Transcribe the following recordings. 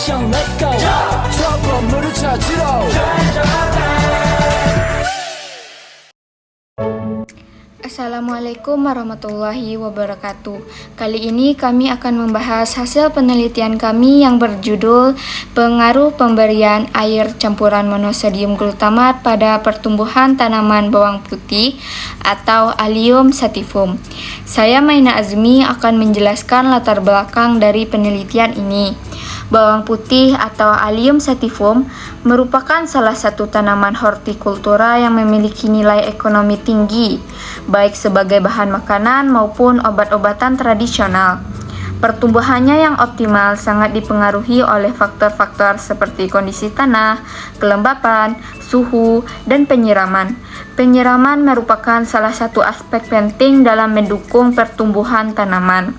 액션 let's go 저 건물을 찾으러 Assalamualaikum warahmatullahi wabarakatuh. Kali ini kami akan membahas hasil penelitian kami yang berjudul Pengaruh pemberian air campuran monosodium glutamat pada pertumbuhan tanaman bawang putih atau Allium sativum. Saya Maina Azmi akan menjelaskan latar belakang dari penelitian ini. Bawang putih atau Allium sativum merupakan salah satu tanaman hortikultura yang memiliki nilai ekonomi tinggi, baik sebagai bahan makanan maupun obat-obatan tradisional. Pertumbuhannya yang optimal sangat dipengaruhi oleh faktor-faktor seperti kondisi tanah, kelembapan, suhu, dan penyiraman. Penyiraman merupakan salah satu aspek penting dalam mendukung pertumbuhan tanaman,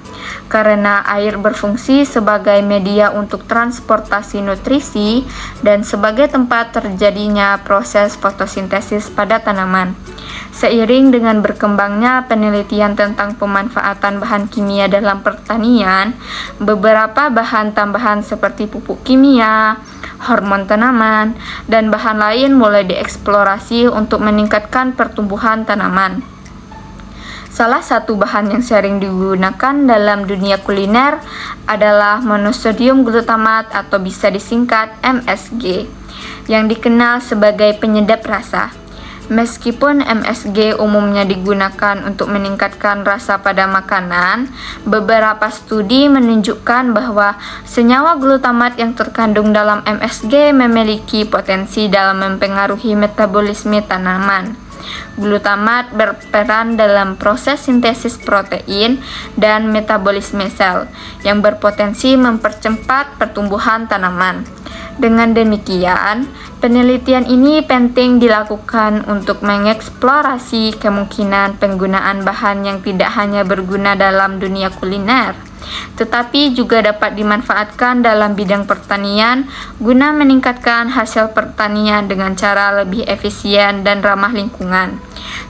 karena air berfungsi sebagai media untuk transportasi nutrisi dan sebagai tempat terjadinya proses fotosintesis pada tanaman. Seiring dengan berkembangnya penelitian tentang pemanfaatan bahan kimia dalam pertanian, beberapa bahan tambahan seperti pupuk kimia, hormon tanaman, dan bahan lain mulai dieksplorasi untuk meningkatkan pertumbuhan tanaman. Salah satu bahan yang sering digunakan dalam dunia kuliner adalah monosodium glutamat atau bisa disingkat MSG, yang dikenal sebagai penyedap rasa. Meskipun MSG umumnya digunakan untuk meningkatkan rasa pada makanan, beberapa studi menunjukkan bahwa senyawa glutamat yang terkandung dalam MSG memiliki potensi dalam mempengaruhi metabolisme tanaman. Glutamat berperan dalam proses sintesis protein dan metabolisme sel yang berpotensi mempercepat pertumbuhan tanaman. Dengan demikian, penelitian ini penting dilakukan untuk mengeksplorasi kemungkinan penggunaan bahan yang tidak hanya berguna dalam dunia kuliner, tetapi juga dapat dimanfaatkan dalam bidang pertanian guna meningkatkan hasil pertanian dengan cara lebih efisien dan ramah lingkungan.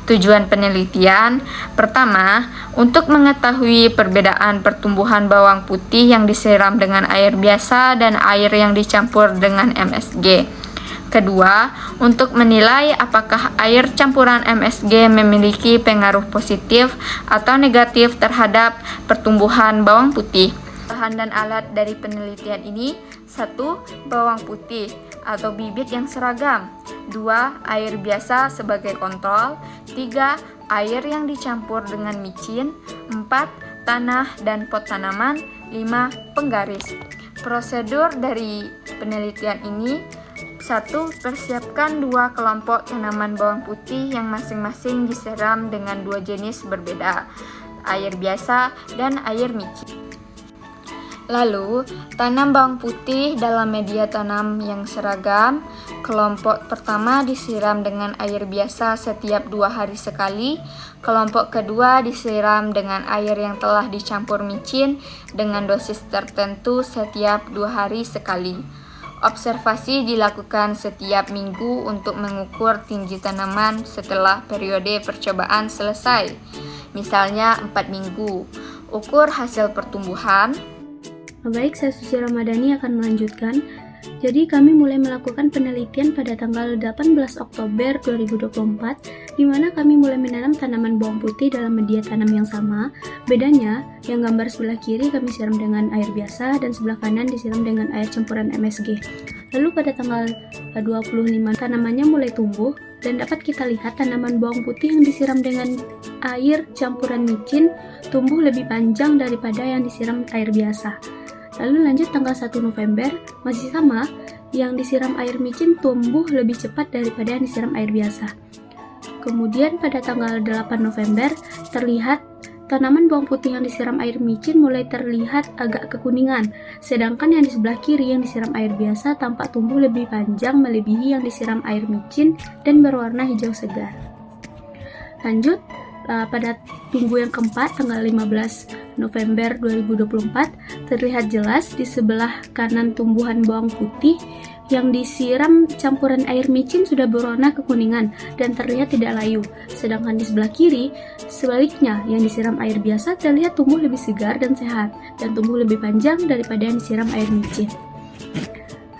Tujuan penelitian pertama, untuk mengetahui perbedaan pertumbuhan bawang putih yang disiram dengan air biasa dan air yang dicampur dengan MSG. Kedua, untuk menilai apakah air campuran MSG memiliki pengaruh positif atau negatif terhadap pertumbuhan bawang putih. Bahan dan alat dari penelitian ini: 1. Bawang putih atau bibit yang seragam. 2. Air biasa sebagai kontrol. 3. Air yang dicampur dengan micin. 4. Tanah dan pot tanaman. 5. Penggaris. Prosedur dari penelitian ini: 1. Persiapkan 2 kelompok tanaman bawang putih yang masing-masing disiram dengan 2 jenis berbeda, air biasa dan air micin. Lalu, tanam bawang putih dalam media tanam yang seragam. Kelompok pertama disiram dengan air biasa setiap 2 hari sekali. Kelompok kedua disiram dengan air yang telah dicampur micin dengan dosis tertentu setiap 2 hari sekali. Observasi dilakukan setiap minggu untuk mengukur tinggi tanaman setelah periode percobaan selesai. Misalnya 4 minggu. Ukur hasil pertumbuhan. Baik, saya Suci Ramadhani akan melanjutkan. Jadi kami mulai melakukan penelitian pada tanggal 18 Oktober 2024, di mana kami mulai menanam tanaman bawang putih dalam media tanam yang sama. Bedanya, yang gambar sebelah kiri kami siram dengan air biasa dan sebelah kanan disiram dengan air campuran MSG. Lalu pada tanggal 25 tanamannya mulai tumbuh dan dapat kita lihat tanaman bawang putih yang disiram dengan air campuran micin tumbuh lebih panjang daripada yang disiram air biasa. Lalu lanjut tanggal 1 November, masih sama, yang disiram air micin tumbuh lebih cepat daripada yang disiram air biasa. Kemudian pada tanggal 8 November, terlihat tanaman bawang putih yang disiram air micin mulai terlihat agak kekuningan, sedangkan yang di sebelah kiri yang disiram air biasa tampak tumbuh lebih panjang melebihi yang disiram air micin dan berwarna hijau segar. Lanjut, pada minggu yang keempat, tanggal 15 November 2024, terlihat jelas di sebelah kanan tumbuhan bawang putih yang disiram campuran air micin sudah berwarna kekuningan dan terlihat tidak layu. Sedangkan di sebelah kiri, sebaliknya, yang disiram air biasa terlihat tumbuh lebih segar dan sehat dan tumbuh lebih panjang daripada yang disiram air micin.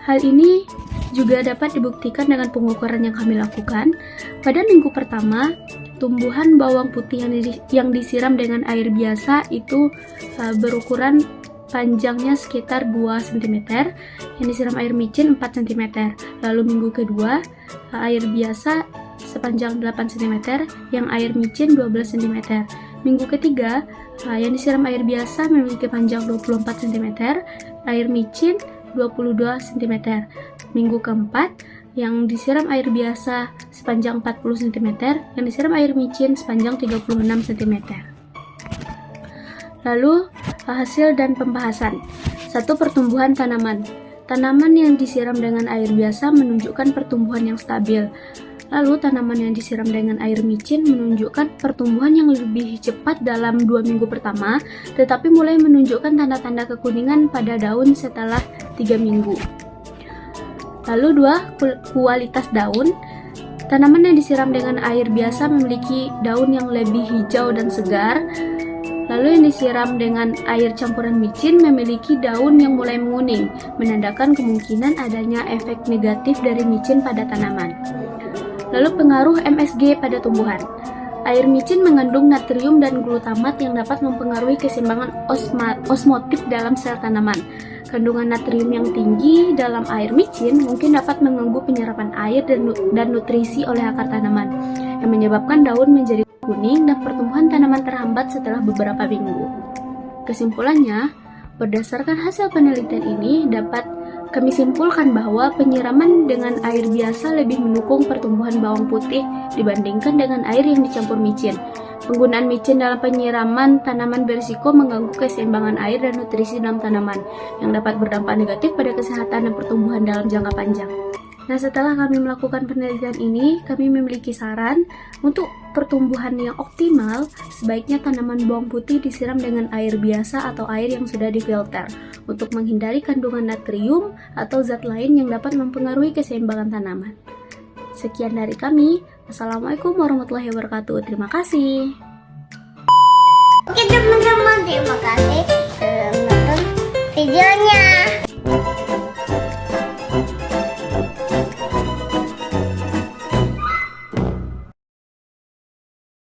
Hal ini juga dapat dibuktikan dengan pengukuran yang kami lakukan. Pada minggu pertama, tumbuhan bawang putih yang disiram dengan air biasa itu berukuran panjangnya sekitar 2 cm, yang disiram air micin 4 cm. Lalu minggu kedua, air biasa sepanjang 8 cm, yang air micin 12 cm. Minggu ketiga, yang disiram air biasa memiliki panjang 24 cm, air micin 22 cm. Minggu keempat, yang disiram air biasa sepanjang 40 cm, yang disiram air micin sepanjang 36 cm. Lalu, hasil dan pembahasan. 1. Pertumbuhan tanaman. Tanaman yang disiram dengan air biasa menunjukkan pertumbuhan yang stabil. Lalu, tanaman yang disiram dengan air micin menunjukkan pertumbuhan yang lebih cepat dalam 2 minggu pertama, tetapi mulai menunjukkan tanda-tanda kekuningan pada daun setelah 3 minggu. Lalu 2. Kualitas daun. Tanaman yang disiram dengan air biasa memiliki daun yang lebih hijau dan segar. Lalu yang disiram dengan air campuran micin memiliki daun yang mulai menguning, menandakan kemungkinan adanya efek negatif dari micin pada tanaman. Lalu pengaruh MSG pada tumbuhan. Air micin mengandung natrium dan glutamat yang dapat mempengaruhi keseimbangan osmotik dalam sel tanaman. Kandungan natrium yang tinggi dalam air micin mungkin dapat mengganggu penyerapan air dan nutrisi oleh akar tanaman, yang menyebabkan daun menjadi kuning dan pertumbuhan tanaman terhambat setelah beberapa minggu. Kesimpulannya, berdasarkan hasil penelitian ini dapat kami simpulkan bahwa penyiraman dengan air biasa lebih mendukung pertumbuhan bawang putih dibandingkan dengan air yang dicampur micin. Penggunaan micin dalam penyiraman tanaman berisiko mengganggu keseimbangan air dan nutrisi dalam tanaman, yang dapat berdampak negatif pada kesehatan dan pertumbuhan dalam jangka panjang. Nah, setelah kami melakukan penelitian ini, kami memiliki saran untuk pertumbuhan yang optimal. Sebaiknya tanaman bawang putih disiram dengan air biasa atau air yang sudah difilter untuk menghindari kandungan natrium atau zat lain yang dapat mempengaruhi keseimbangan tanaman. Sekian dari kami. Assalamualaikum warahmatullahi wabarakatuh. Terima kasih. Oke teman-teman, terima kasih sudah menonton videonya.